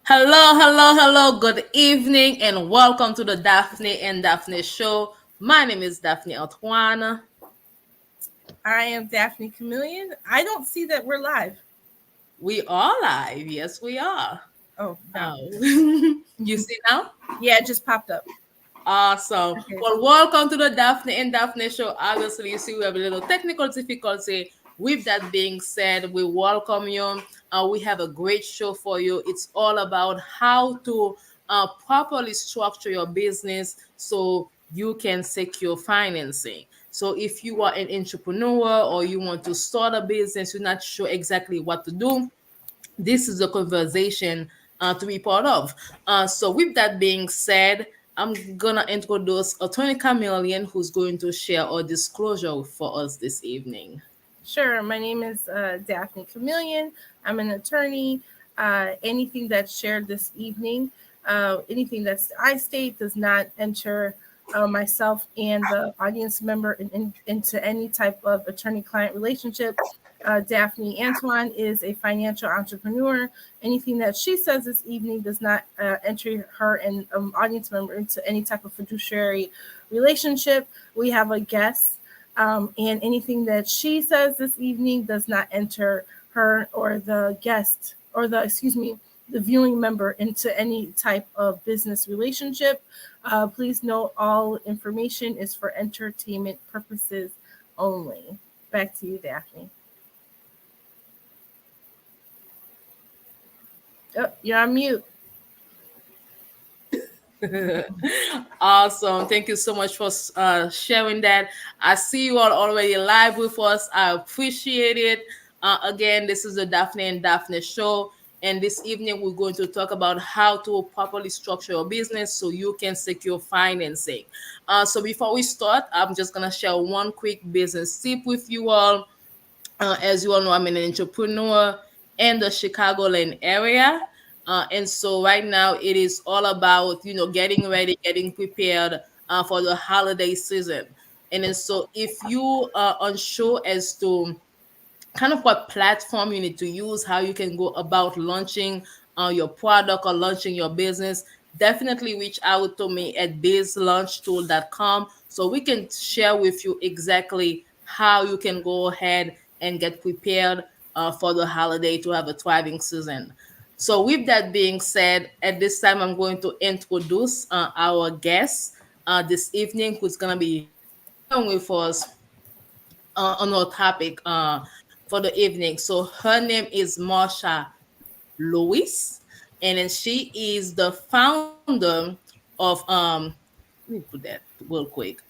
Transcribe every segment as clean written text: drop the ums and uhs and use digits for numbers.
Hello. Good evening, and welcome to the Daphnée and Daphnée show. My name is Daphnée Antoine. I am Daphnée Camilien. I don't see that we're live. We are live. Yes, we are. Oh, no. You see now? Yeah, it just popped up. Awesome. Okay. Well, welcome to the Daphnée and Daphnée show. Obviously, you see we have a little technical difficulty. With that being said, we welcome you. We have a great show for you. It's all about how to properly structure your business so you can secure financing. So, if you are an entrepreneur or you want to start a business, you're not sure exactly what to do, this is a conversation to be part of. So, with that being said, I'm gonna introduce Attorney Camillian, who's going to share a disclosure for us this evening. Sure. My name is Daphnée Camilien. I'm an attorney. Anything that's shared this evening, anything that I state does not enter myself and the audience member into any type of attorney-client relationship. Daphnée Antoine is a financial entrepreneur. Anything that she says this evening does not enter her and audience member into any type of fiduciary relationship. We have a guest, and anything that she says this evening does not enter her or the guest or the viewing member into any type of business relationship. Please note all information is for entertainment purposes only. Back to you, Daphnée. Oh, you're on mute. Awesome. Thank you so much for sharing that. I see you all already live with us. I appreciate it. Again, this is the Daphnée and Daphnée show. And this evening, we're going to talk about how to properly structure your business so you can secure financing. So, before we start, I'm just going to share one quick business tip with you all. As you all know, I'm an entrepreneur in the Chicagoland area. And so right now it is all about, getting ready, getting prepared for the holiday season. And then so if you are unsure as to kind of what platform you need to use, how you can go about launching your product or launching your business, definitely reach out to me at bizlaunchtool.com so we can share with you exactly how you can go ahead and get prepared for the holiday to have a thriving season. So, with that being said, at this time, I'm going to introduce our guest this evening, who's going to be sharing with us on our topic for the evening. So her name is Marsha Louis, and then she is the founder of let me put that real quick.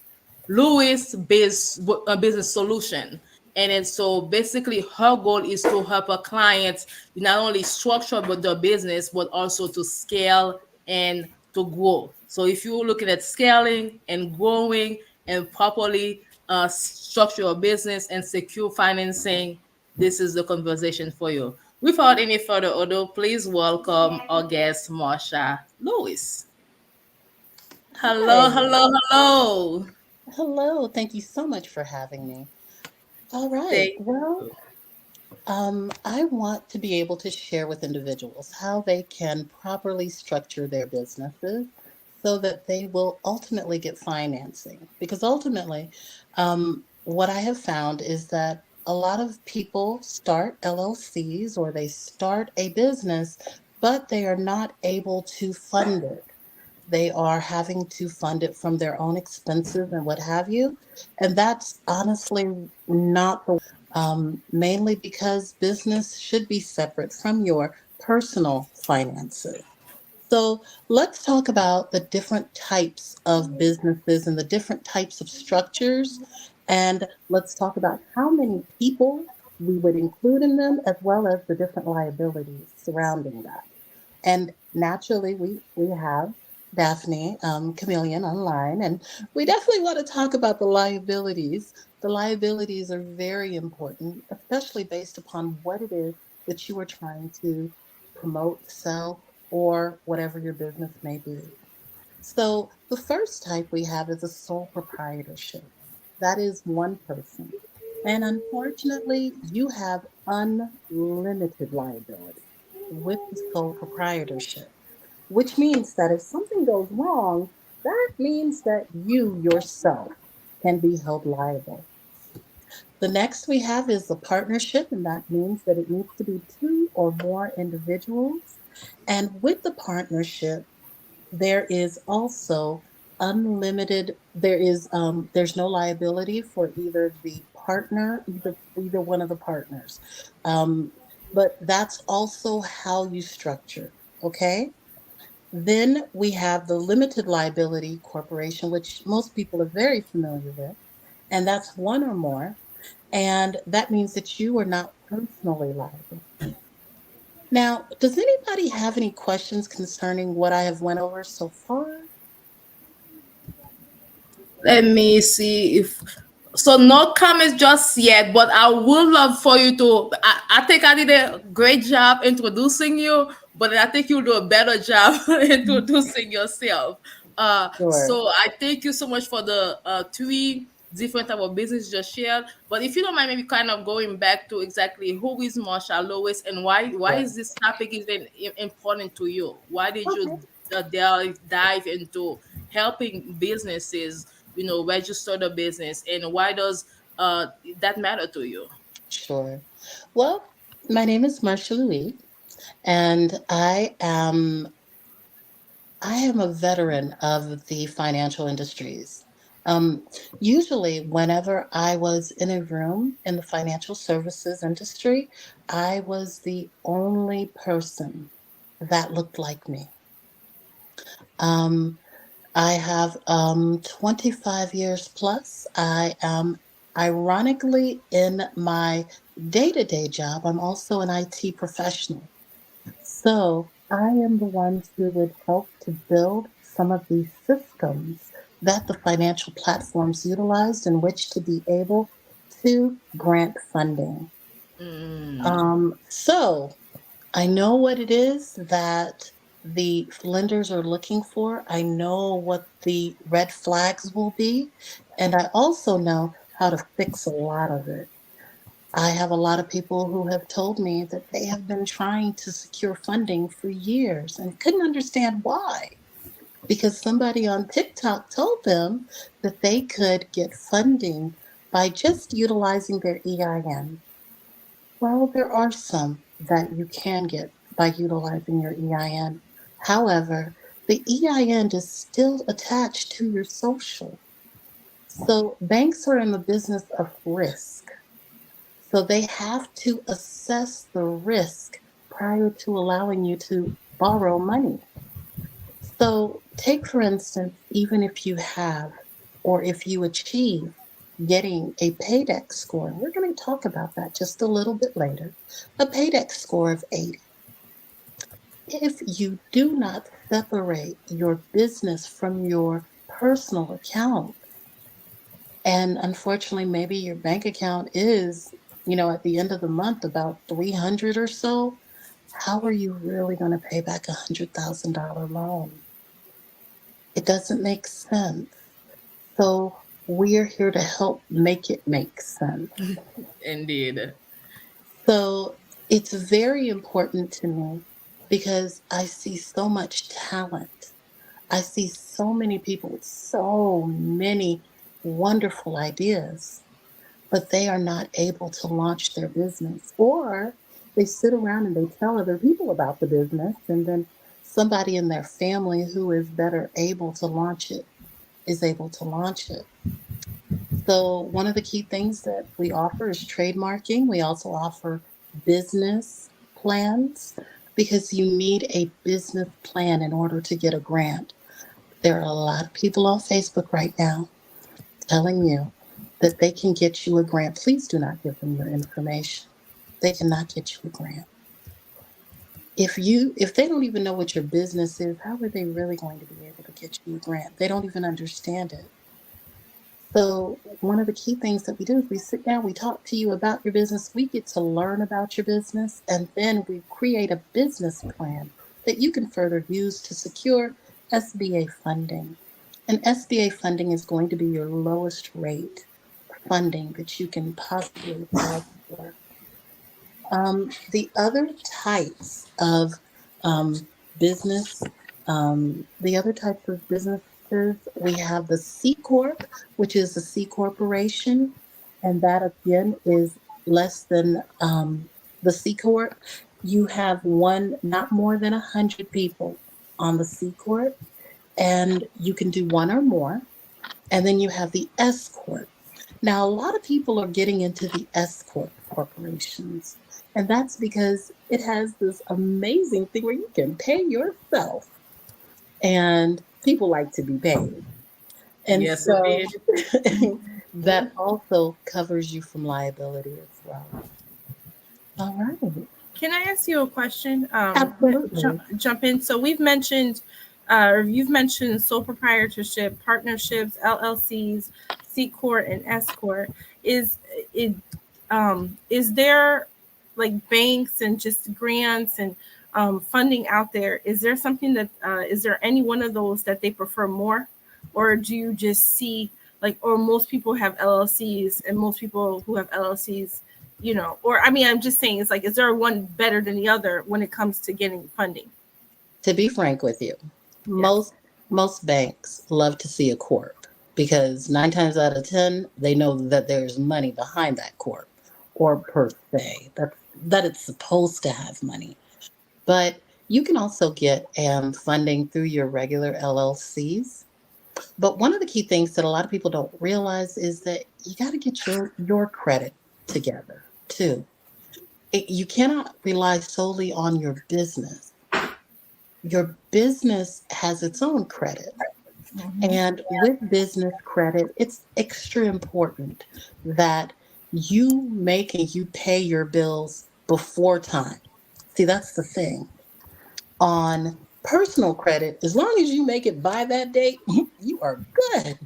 Louis Business Solution. And then so basically her goal is to help her clients not only structure but their business, but also to scale and to grow. So if you're looking at scaling and growing and properly structure your business and secure financing, this is the conversation for you. Without any further ado, please welcome our guest, Marsha Louis. Hello, Hi. hello, hello. Hello. Thank you so much for having me. All right. Thank Well, you. I want to be able to share with individuals how they can properly structure their businesses so that they will ultimately get financing. Because ultimately, what I have found is that a lot of people start LLCs or they start a business, but they are not able to fund it. They are having to fund it from their own expenses and what have you. And that's honestly not the mainly because business should be separate from your personal finances. So let's talk about the different types of businesses and the different types of structures. And let's talk about how many people we would include in them, as well as the different liabilities surrounding that. And naturally, we have Daphnée Camillion online, and we definitely want to talk about the liabilities. The liabilities are very important, especially based upon what it is that you are trying to promote, sell, or whatever your business may be. So, the first type we have is a sole proprietorship. That is one person. And unfortunately, you have unlimited liability. with the sole proprietorship, which means that if something goes wrong, that means that you yourself can be held liable. The next we have is the partnership, and that means that it needs to be two or more individuals. And with the partnership, there is also unlimited. There's no liability for either the partner, either one of the partners. Um, but that's also how you structure. Okay. Then we have the limited liability corporation, which most people are very familiar with, and that's one or more. And that means that you are not personally liable. Now, does anybody have any questions concerning what I have went over so far? Let me see if so no comments just yet, but I would love for you to I think I did a great job introducing you, but I think you'll do a better job introducing yourself. Sure. So I thank you so much for the three different type of business you just shared. But if you don't mind, maybe kind of going back to exactly who is Marsha Louis and why Sure. is this topic even important to you? Why did Okay. you dive into helping businesses, register the business, and why does that matter to you? Sure. Well, my name is Marsha Louis, and I am a veteran of the financial industries. Um, Usually, whenever I was in a room in the financial services industry, I was the only person that looked like me. Um, I have 25 years plus. I am ironically in my day to day job, I'm also an IT professional. So I am the ones who would help to build some of these systems that the financial platforms utilized in which to be able to grant funding. Mm, So I know what it is that the lenders are looking for. I know what the red flags will be. And I also know how to fix a lot of it. I have a lot of people who have told me that they have been trying to secure funding for years and couldn't understand why. Because somebody on TikTok told them that they could get funding by just utilizing their EIN. Well, there are some that you can get by utilizing your EIN. However, the EIN is still attached to your social. So banks are in the business of risk. So they have to assess the risk prior to allowing you to borrow money. So, take for instance, even if you have or if you achieve getting a paydex score, and we're going to talk about that just a little bit later, a paydex score of 80. If you do not separate your business from your personal account, and unfortunately, maybe your bank account is, at the end of the month about 300 or so, how are you really going to pay back $100,000 loan? It doesn't make sense. So we're here to help make it make sense. indeed. So it's very important to me because I see so much talent. I see so many people with so many wonderful ideas, but they are not able to launch their business. Or they sit around and they tell other people about the business, and then somebody in their family who is better able to launch it is able to launch it. So, one of the key things that we offer is trademarking. We also offer business plans because you need a business plan in order to get a grant. There are a lot of people on Facebook right now telling you that they can get you a grant. Please do not give them your information. They cannot get you a grant. If they don't even know what your business is, how are they really going to be able to get you a grant? They don't even understand it. So, one of the key things that we do is we sit down, we talk to you about your business, we get to learn about your business, and then we create a business plan that you can further use to secure SBA funding. And SBA funding is going to be your lowest rate funding that you can possibly apply for. The other types of um, business, the other types of businesses, we have the C Corp, which is a C corporation, and that again is less than the C Corp. You have one, not more than 100 people on the C Corp, and you can do one or more. And then you have the S Corp. Now, a lot of people are getting into the S Corp corporations, and that's because it has this amazing thing where you can pay yourself, and people like to be paid. And Yes, so indeed. that also covers you from liability as well. All right. Can I ask you a question? Absolutely. Jump in. So we've mentioned, or you've mentioned sole proprietorship, partnerships, LLCs, C corp, and S corp. Is it? Is there like banks and just grants and funding out there? Is there something that is there any one of those that they prefer more, or do you just see like, or most people have LLCs and most people who have LLCs, or I mean, I'm just saying, it's like, is there one better than the other when it comes to getting funding? To be frank with you, Yes. most banks love to see a corp because 9 times out of 10 they know that there's money behind that corp, or per se that it's supposed to have money. But you can also get funding through your regular LLCs. But one of the key things that a lot of people don't realize is that you got to get your credit together too. You cannot rely solely on your business. Your business has its own credit. Mm-hmm. And with business credit, it's extra important that you make and you pay your bills before time. See, that's the thing. On personal credit, as long as you make it by that date, you are good.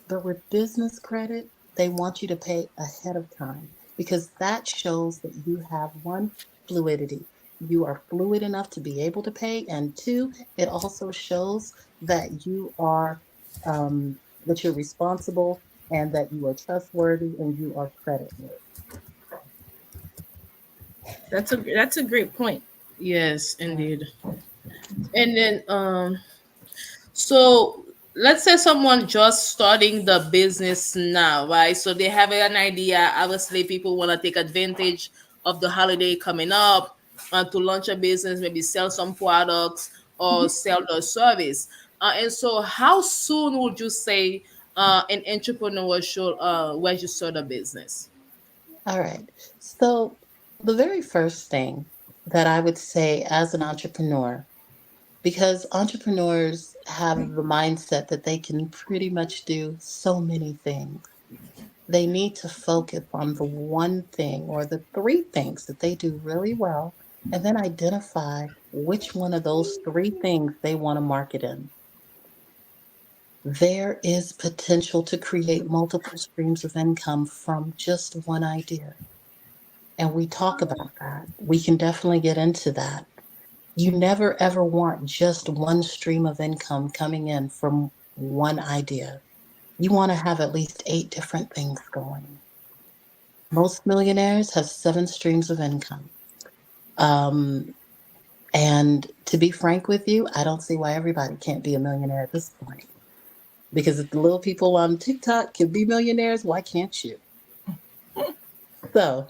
But with business credit, they want you to pay ahead of time because that shows that you have one, fluidity. You are fluid enough to be able to pay, and two, it also shows that you are that you're responsible and that you are trustworthy and you are creditworthy. That's a great point. Yes, indeed. And then so let's say someone just starting the business now, right? So they have an idea. Obviously, people want to take advantage of the holiday coming up to launch a business, maybe sell some products or sell the service. And so, how soon would you say an entrepreneur should register the business? All right. So, the very first thing that I would say as an entrepreneur, because entrepreneurs have the mindset that they can pretty much do so many things. They need to focus on the one thing or the three things that they do really well, and then identify which one of those three things they want to market in. There is potential to create multiple streams of income from just one idea. And we talk about that. We can definitely get into that. You never ever want just one stream of income coming in from one idea. You want to have at least 8 different things going. Most millionaires have 7 streams of income. Um, and to be frank with you, I don't see why everybody can't be a millionaire at this point. Because if the little people on TikTok can be millionaires, why can't you? So,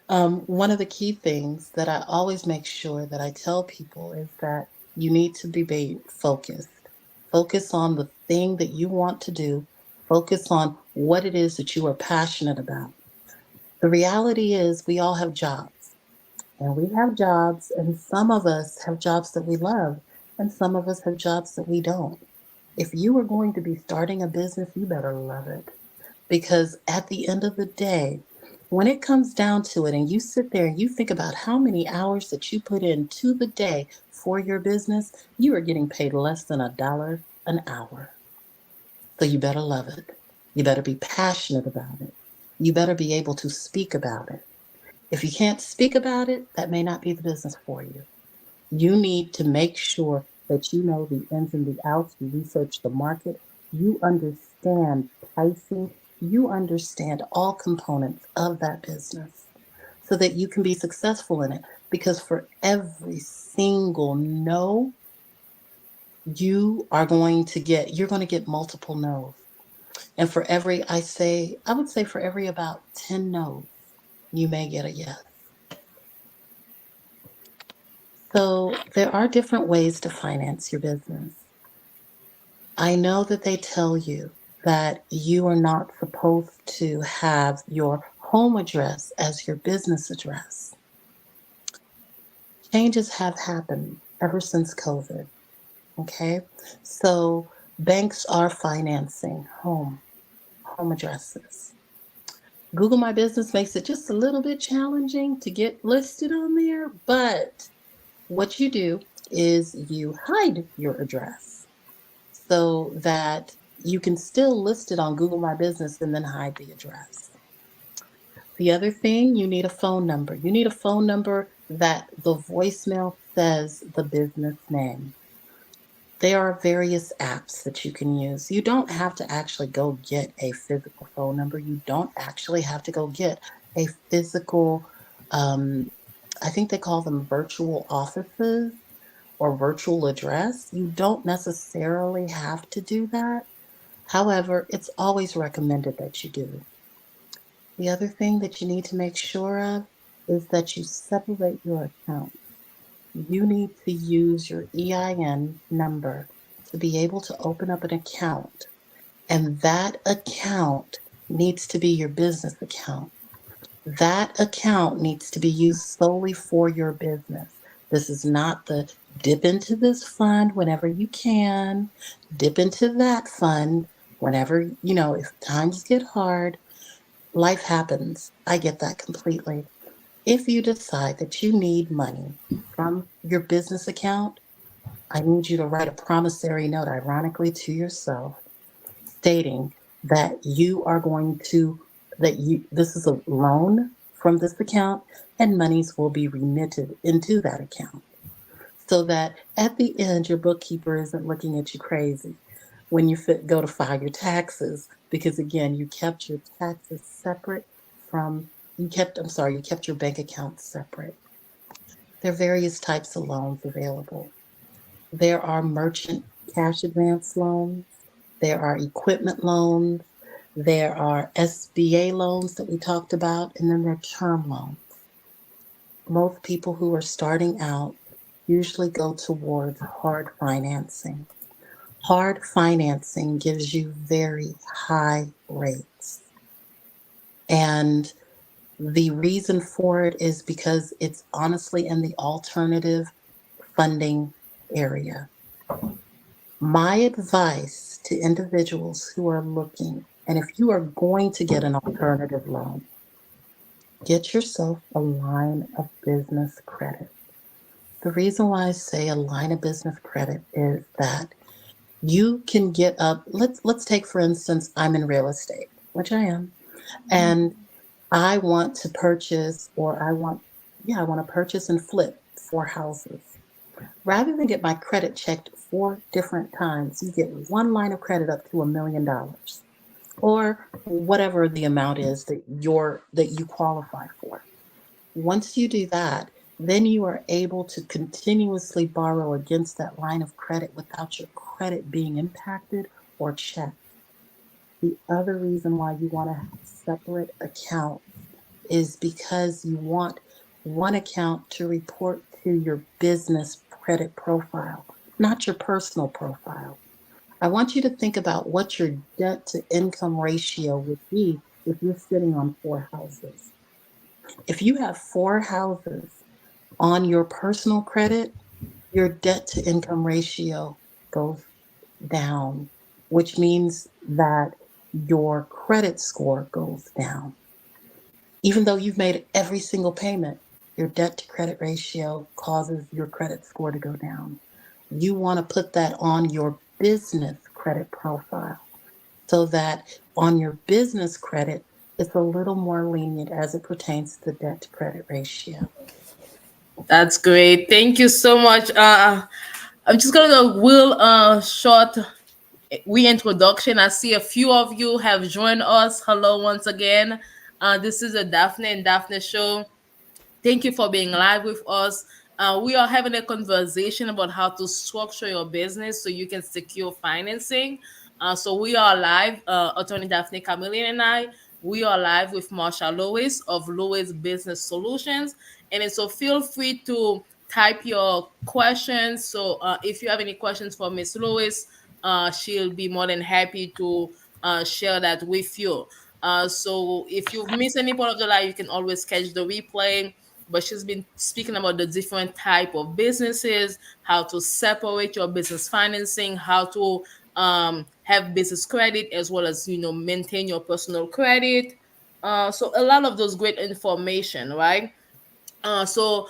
one of the key things that I always make sure that I tell people is that you need to be focused. Focus on the thing that you want to do. Focus on what it is that you are passionate about. The reality is, we all have jobs, and we have jobs, and some of us have jobs that we love, and some of us have jobs that we don't. If you are going to be starting a business, you better love it. Because at the end of the day, when it comes down to it, and you sit there and you think about how many hours that you put into the day for your business, you are getting paid less than $1 an hour. So you better love it. You better be passionate about it. You better be able to speak about it. If you can't speak about it, that may not be the business for you. You need to make sure that you know the ins and the outs, you research the market, you understand pricing, you understand all components of that business. so that you can be successful in it. Because for every single no, you're going to get multiple no's. And for every, I would say for every about 10 no's, you may get a yes. So there are different ways to finance your business. I know that they tell you that you are not supposed to have your home address as your business address. Changes have happened ever since COVID. Okay. So banks are financing home addresses. Google My Business makes it just a little bit challenging to get listed on there, but what you do is you hide your address so that you can still list it on Google My Business and then hide the address. The other thing, you need a phone number. You need a phone number that the voicemail says the business name. There are various apps that you can use. You don't have to actually go get a physical phone number. You don't actually have to go get a physical, um, I think they call them virtual offices or virtual address. You don't necessarily have to do that. However, it's always recommended that you do. The other thing that you need to make sure of is that you separate your accounts. You need to use your EIN number to be able to open up an account, and that account needs to be your business account. That account needs to be used solely for your business. This is not the dip into this fund whenever you can, dip into that fund whenever, if times get hard, life happens. I get that completely. If you decide that you need money from your business account, I need you to write a promissory note, ironically, to yourself, stating that you are going to, this is a loan from this account and monies will be remitted into that account. So that at the end, your bookkeeper isn't looking at you crazy when you go to file your taxes, because again, you kept your taxes separate from, you kept your bank account separate. There are various types of loans available. There are merchant cash advance loans, there are equipment loans, there are SBA loans that we talked about, and then there are term loans. Most people who are starting out usually go towards hard financing. Hard financing gives you very high rates. And the reason for it is because it's honestly in the alternative funding area. My advice to individuals who are looking, and if you are going to get an alternative loan, get yourself a line of business credit. The reason why I say a line of business credit is that you can get up. Let's take for instance, I'm in real estate, which I am, and I want to purchase, or I want to purchase and flip 4 houses. Rather than get my credit checked 4 different times, you get one line of credit up to $1 million, or whatever the amount is that you qualify for. Once you do that, then you are able to continuously borrow against that line of credit without your credit being impacted or checked. The other reason why you want to have separate accounts is because you want one account to report to your business credit profile, not your personal profile. I want you to think about what your debt to income ratio would be if you're sitting on 4 houses. If you have 4 houses on your personal credit, your debt to income ratio goes down, which means that your credit score goes down. Even though you've made every single payment, your debt to credit ratio causes your credit score to go down. You want to put that on your business credit profile so that on your business credit, it's a little more lenient as it pertains to the debt to credit ratio. That's great. Thank you so much. I'm just gonna do a real short reintroduction. I see a few of you have joined us. Hello once again. This is a Daphnée and Daphnée show. Thank you for being live with us. We are having a conversation about how to structure your business so you can secure financing. So we are live, Attorney Daphnée Camilien and I. We are live with Marsha Louis of Louis Business Solutions, and then so feel free to type your questions. So if you have any questions for Miss Louis, she'll be more than happy to share that with you. So if you miss any part of the live, you can always catch the replay. But she's been speaking about the different type of businesses, how to separate your business financing, how to have business credit, as well as maintain your personal credit. So a lot of those great information, right? So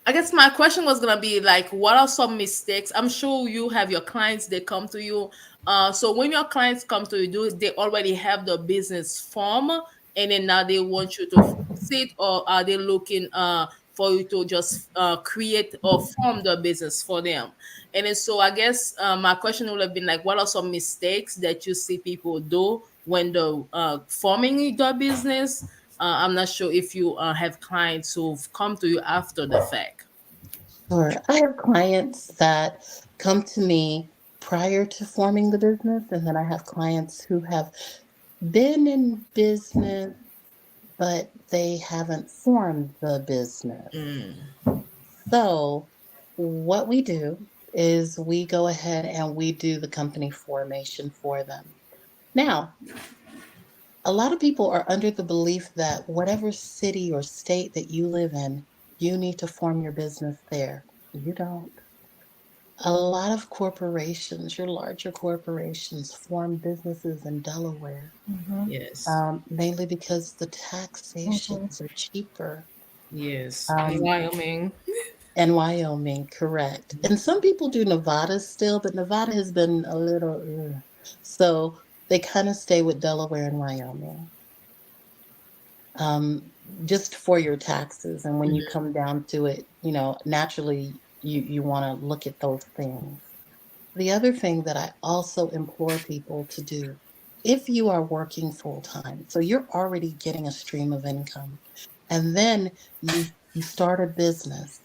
I guess my question was gonna be like, what are some mistakes? I'm sure you have your clients, they come to you. So when your clients come to you, do they already have the business form, and then now they want you to fix it, or are they looking for you to just create or form the business for them? And then so I guess my question would have been like, what are some mistakes that you see people do when they're forming their business? I'm not sure if you have clients who've come to you after the fact. Sure. I have clients that come to me prior to forming the business, and then I have clients who have been in business, but they haven't formed the business. Mm. So, what we do is we go ahead and we do the company formation for them. Now, a lot of people are under the belief that whatever city or state that you live in, you need to form your business there. You don't. A lot of corporations, your larger corporations, form businesses in Delaware, Mm-hmm. Yes. mainly because the Mm-hmm. taxations are cheaper. Yes. In Um, Wyoming. and Wyoming, correct. And some people do Nevada still, but Nevada has been a little, so they kind of stay with Delaware and Wyoming, um, just for your taxes. And when you Mhm. come down to it, naturally you want to look at those things. The other thing that I also implore people to do, if you are working full time, so you're already getting a stream of income, and then you start a business,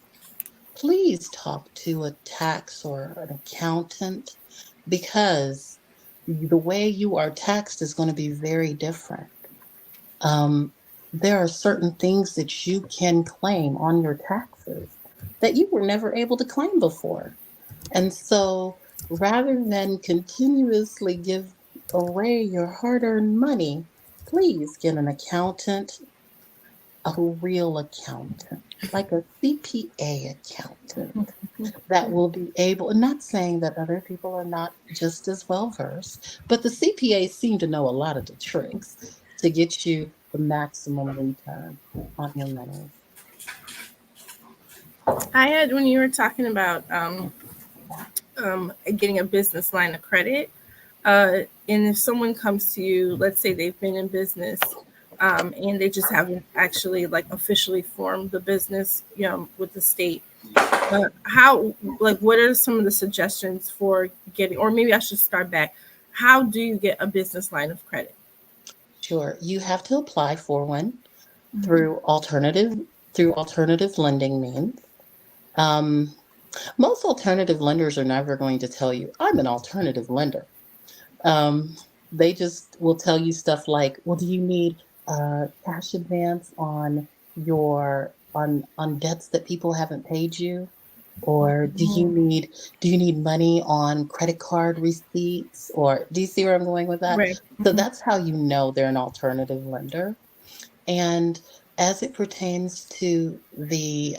please talk to a tax or an accountant, because the way you are taxed is going to be very different. Um, there are certain things that you can claim on your taxes that you were never able to claim before. And so rather than continuously give away your hard earned money, please get an accountant, a real accountant, like a CPA accountant that will be able, and not saying that other people are not just as well versed, but the CPAs seem to know a lot of the tricks to get you the maximum return on your money. I had when you were talking about getting a business line of credit, and if someone comes to you, let's say they've been in business, and they just haven't actually like officially formed the business, with the state. How, like, what are some of the suggestions for getting, or maybe I should start back. How do you get a business line of credit? Sure, you have to apply for one Mm-hmm. through alternative lending means. Um, Most alternative lenders are never going to tell you, I'm an alternative lender. Um, they just will tell you stuff like, well, do you need cash advance on on debts that people haven't paid you? Or do you need money on credit card receipts? Or do you see where I'm going with that? Right. So Mm-hmm. that's how you know they're an alternative lender. And as it pertains to the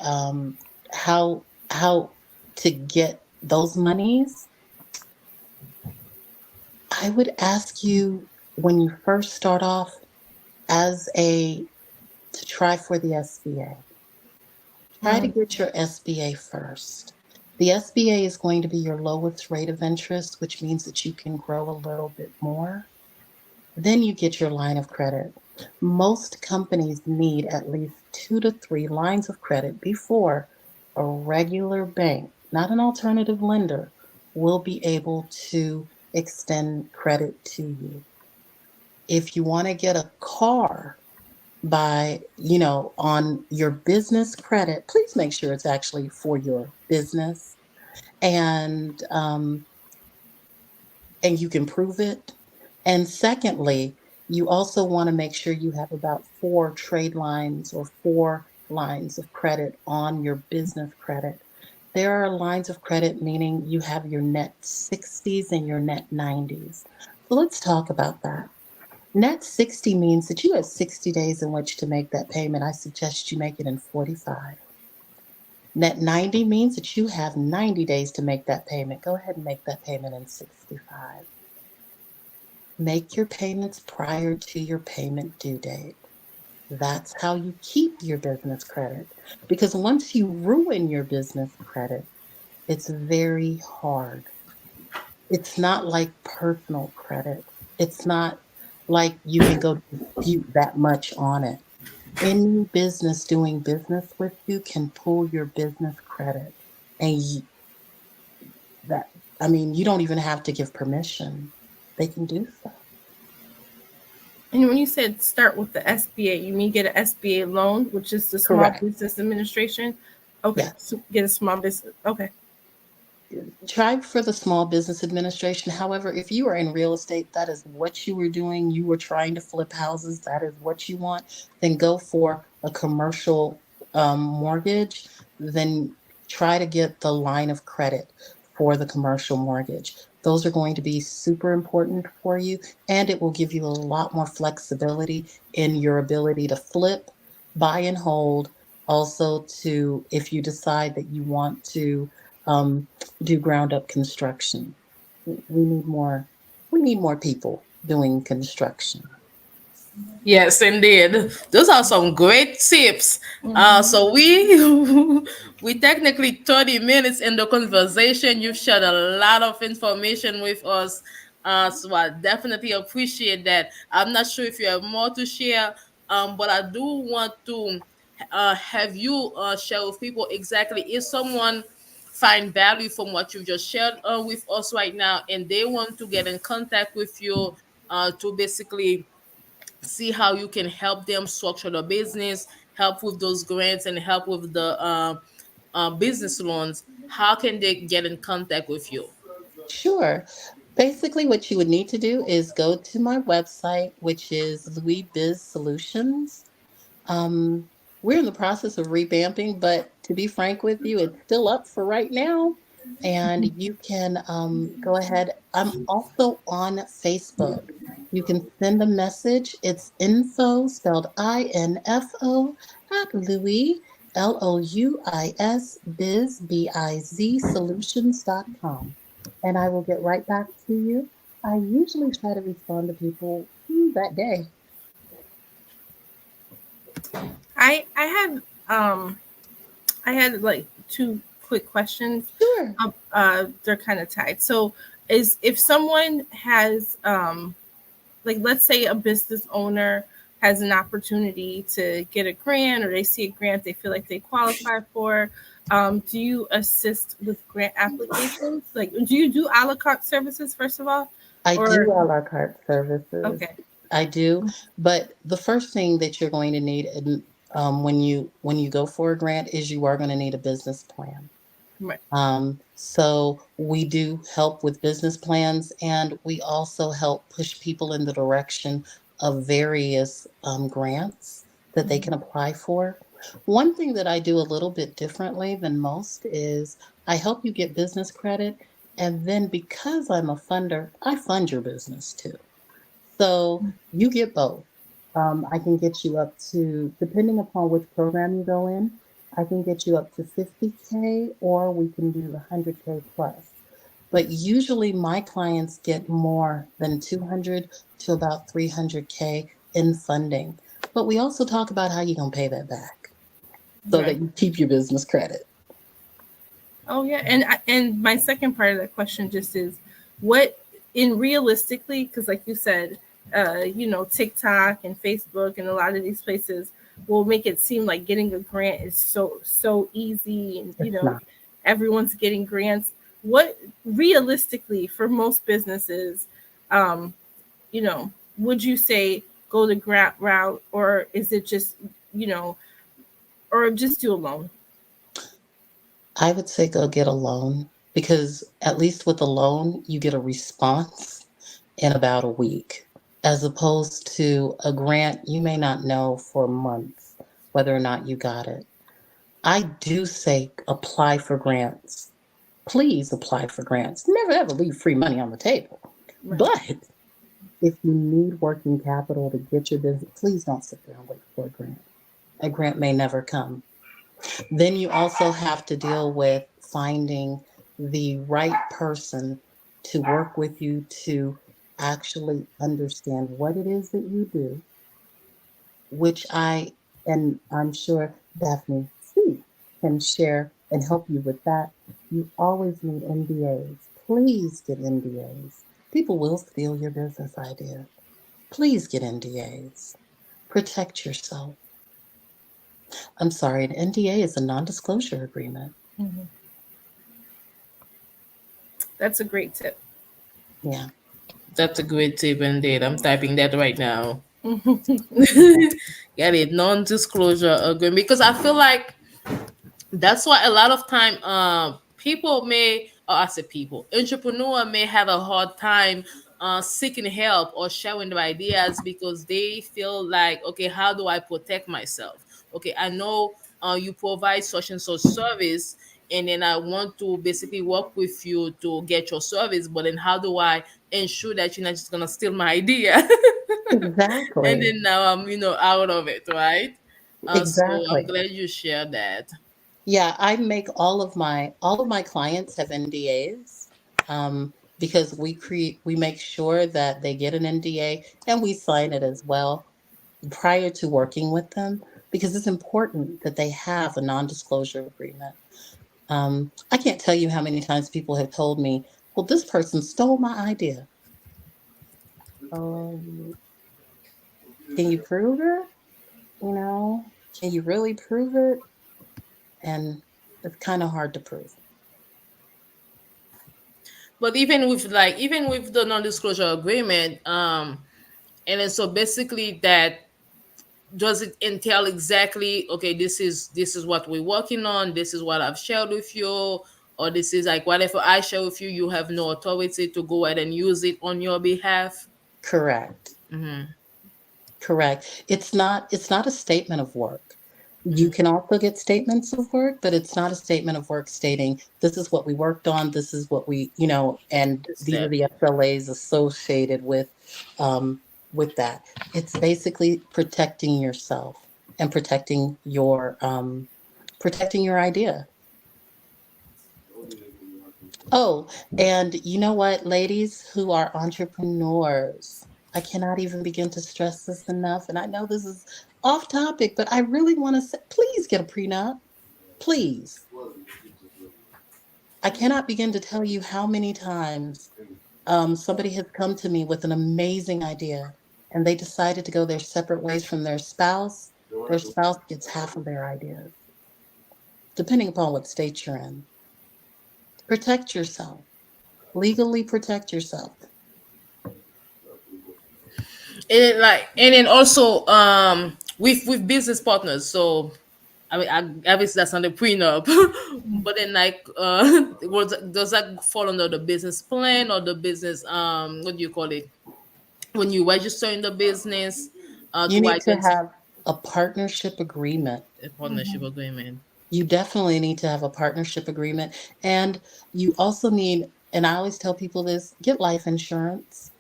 how to get those monies, I would ask you, when you first start off, as a to try for the SBA. Try to get your SBA first. The SBA is going to be your lowest rate of interest, which means that you can grow a little bit more. Then you get your line of credit. Most companies need at least 2 to 3 lines of credit before a regular bank, not an alternative lender, will be able to extend credit to you. If you want to get a car, by, on your business credit, please make sure it's actually for your business, and and you can prove it. And secondly, you also want to make sure you have about 4 trade lines or 4 lines of credit on your business credit. There are lines of credit meaning you have your net 60s and your net 90s. So let's talk about that. Net 60 means that you have 60 days in which to make that payment. I suggest you make it in 45. Net 90 means that you have 90 days to make that payment. Go ahead and make that payment in 65. Make your payments prior to your payment due date. That's how you keep your business credit. Because once you ruin your business credit, it's very hard. It's not like personal credit. It's not like you can go dispute that much on it. Any business doing business with you can pull your business credit. And that, I mean, you don't even have to give permission. They can do so. And when you said start with the SBA, you mean get an SBA loan, which is the Small Correct. Business Administration? Okay, Yes. so get a small business. Okay. Try for the Small Business Administration. However, if you are in real estate, that is what you were doing, you were trying to flip houses, that is what you want, then go for a commercial mortgage. Then try to get the line of credit for the commercial mortgage. Those are going to be super important for you, and it will give you a lot more flexibility in your ability to flip, buy, and hold. Also, to if you decide that you want to um, do ground up construction. We need more. We need more people doing construction. Yes, indeed. Those are some great tips. Mm-hmm. So we we technically 30 minutes in the conversation. You've shared a lot of information with us. So I definitely appreciate that. I'm not sure if you have more to share, but I do want to have you share with people exactly if someone find value from what you just shared with us right now, and they want to get in contact with you to basically see how you can help them structure the business, help with those grants, and help with the business loans. How can they get in contact with you? Sure. Basically, what you would need to do is go to my website, which is Louis Biz Solutions. Um, we're in the process of revamping, but to be frank with you, it's still up for right now. And you can go ahead. I'm also on Facebook. You can send a message. It's info, spelled INFO, at Louis, LOUIS, biz, solutions.com. And I will get right back to you. I usually try to respond to people that day. I had I had like two quick questions. Sure. They're kind of tied. So, is if someone has like let's say a business owner has an opportunity to get a grant, or they see a grant they feel like they qualify for, do you assist with grant applications? Like, do you do a la carte services first of all, I or do a la carte services. okay? I do, but the first thing that you're going to need when you go for a grant is you are going to need a business plan. Right. So we do help with business plans, and we also help push people in the direction of various grants that they can apply for. One thing that I do a little bit differently than most is I help you get business credit, and then because I'm a funder, I fund your business too. So you get both. I can get you up to, depending upon which program you go in, I can get you up to 50K, or we can do the 100K plus. But usually my clients get more than 200 to about 300K in funding. But we also talk about how you're going to pay that back so that Right. you keep your business credit. Oh yeah, and my second part of that question just is, what in realistically, because like you said, TikTok and Facebook and a lot of these places will make it seem like getting a grant is so easy, and It's not. everyone's getting grants. What realistically for most businesses, um, would you say go the grant route, or is it just, you know, or just do a loan? I would say go get a loan because at least with a loan, you get a response in about a week, as opposed to a grant, you may not know for months whether or not you got it. I do say apply for grants. Please apply for grants. Never ever leave free money on the table. Right. But if you need working capital to get your business, please don't sit there and wait for a grant. A grant may never come. Then you also have to deal with finding the right person to work with you to actually understand what it is that you do, which and I'm sure Daphne C can share and help you with that. You always need NDAs. Please get NDAs. People will steal your business idea. Please get NDAs. Protect yourself. I'm sorry, an NDA is a non disclosure agreement. Hmm. That's a great tip. Yeah. That's a great tip indeed. I'm typing that right now. Get it, non-disclosure agreement, because I feel like that's why a lot of time people may, or I say people, entrepreneur may have a hard time seeking help or sharing their ideas because they feel like, okay, how do I protect myself? Okay, I know you provide such and such service, and then I want to basically work with you to get your service, but then how do I ensure that you're not just gonna steal my idea? And Exactly. then now I'm, out of it, right? So I'm Exactly. glad you shared that. Yeah, I make all of my clients have NDAs, because we make sure that they get an NDA and we sign it as well prior to working with them because it's important that they have a non-disclosure agreement. I can't tell you how many times people have told me, "Well, this person stole my idea." Um, can you prove it? Can you really prove it? And it's kind of hard to prove. But even with the non-disclosure agreement, and then so basically that, does it entail exactly, okay, this is what we're working on, this is what I've shared with you, or this is like whatever I share with you, you have no authority to go ahead and use it on your behalf? Correct. Mm-hmm. Correct. It's not a statement of work. You can also get statements of work, but it's not a statement of work stating this is what we worked on, this is what and The these are step. the SLAs associated with that. It's basically protecting yourself and protecting your idea. Oh, and you know what, ladies who are entrepreneurs, I cannot even begin to stress this enough. And I know this is off topic, but I really want to say, please get a prenup. Please. I cannot begin to tell you how many times somebody has come to me with an amazing idea and they decided to go their separate ways from their spouse. Their spouse gets half of their ideas, depending upon what state you're in. Protect yourself, legally protect yourself. And then also with business partners. So I mean, obviously that's not a prenup, but then like, does that fall under the business plan or the business, what do you call it, when you register in the business, You to need to identify have a partnership agreement. a partnership Hmm. agreement? You definitely need to have a partnership agreement. And you also need, and I always tell people this, get life insurance.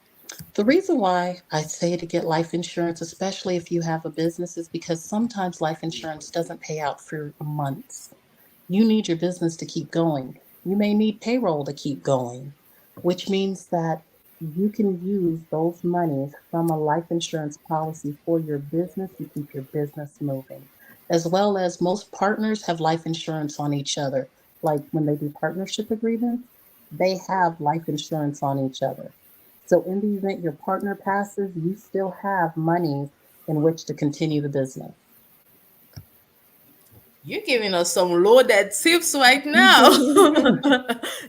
The reason why I say to get life insurance, especially if you have a business, is because sometimes life insurance doesn't pay out for months. You need your business to keep going. You may need payroll to keep going, which means that you can use those monies from a life insurance policy for your business to keep your business moving. As well as most partners have life insurance on each other. Like when they do partnership agreements, they have life insurance on each other. So in the event your partner passes, you still have monies in which to continue the business. You're giving us some loaded tips right now.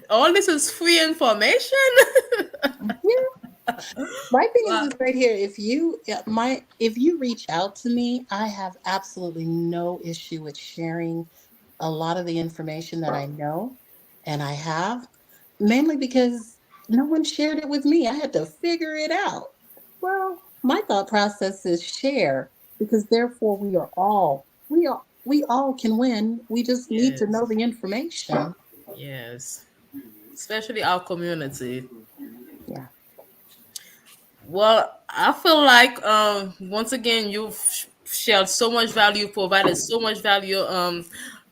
All this is free information. Yeah. My thing is Well, this right here. If you reach out to me, I have absolutely no issue with sharing a lot of the information that I know and I have, mainly because no one shared it with me. I had to figure it out. Well, my thought process is share because therefore we all can win. We just need to know yes, the information. yes, especially our community. Yeah. Well, I feel like once again you've shared so much value, provided so much value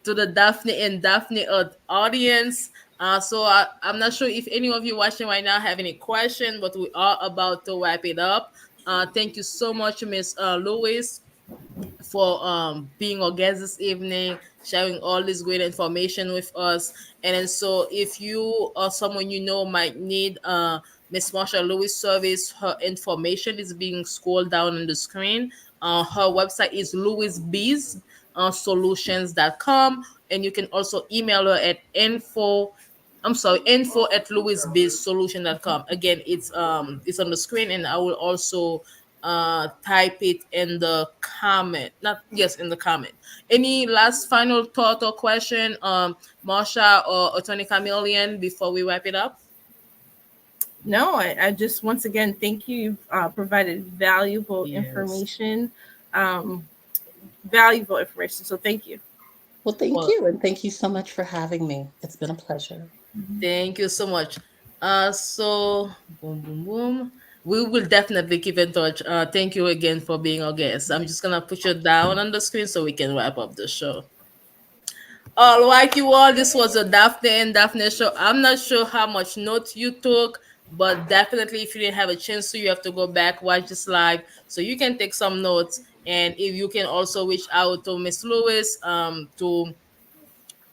to the Daphnée and Daphnée audience. I'm not sure if any of you watching right now have any question, but we are about to wrap it up. Thank you so much, Miss Louis, for being our guest this evening, sharing all this great information with us. And then so if you or someone you know might need Miss Marsha Louis service, her information is being scrolled down on the screen. Her website is louisbees solutions.com, and you can also email her at info at louisbeesolution.com. Again, it's on the screen, and I will also type it in the comment, not yes, in the comment. Any last final thought or question, Marsha or Attorney Camillian, before we wrap it up? No, I just once again thank you. You've provided Yes. um, valuable information. So thank you. Well, thank Well, you. And thank you so much for having me. It's been a pleasure. thank you so much. So boom, boom, boom. We will definitely keep in touch. Thank you again for being our guest. I'm just gonna put you down on the screen so we can wrap up the show. All right, you all. This was a Daphnée and Daphnée show. I'm not sure how much notes you took, but definitely, if you didn't have a chance to, you have to go back, watch this live, so you can take some notes. And if you can also reach out to Miss Lewis to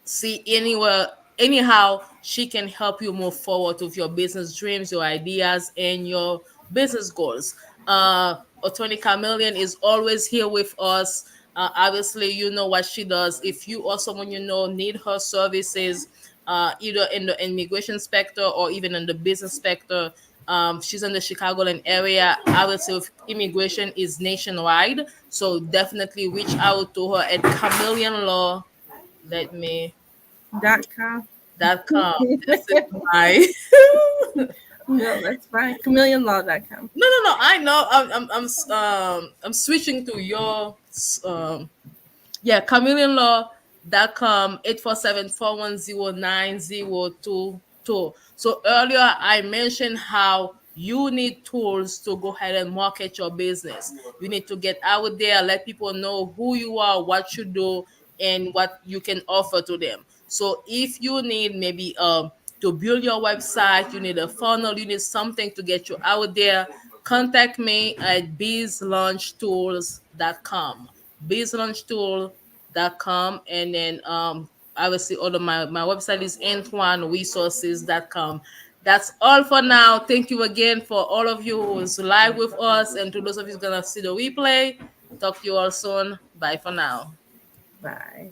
see anywhere anyhow she can help you move forward with your business dreams, your ideas, and your business goals. Attorney Chameleon is always here with us. Obviously, you know what she does. If you or someone you know need her services, either in the immigration sector or even in the business sector, she's in the Chicagoland area. I would say immigration is nationwide, so definitely reach out to her at Chameleon Law. Let me .com. .com. This is my No, that's fine. ChameleonLaw.com. no. I know. I'm switching to your yeah, chameleonlaw.com 847-410-9022. So earlier I mentioned how you need tools to go ahead and market your business. You need to get out there, let people know who you are, what you do, and what you can offer to them. So if you need maybe to build your website, you need a funnel, you need something to get you out there, contact me at bizlaunchtools.com. bizlaunchtools.com, and then obviously all of my website is antoineresources.com. That's all for now. Thank you again for all of you who's live with us, and to those of you who's gonna see the replay. Talk to you all soon. Bye for now. Bye.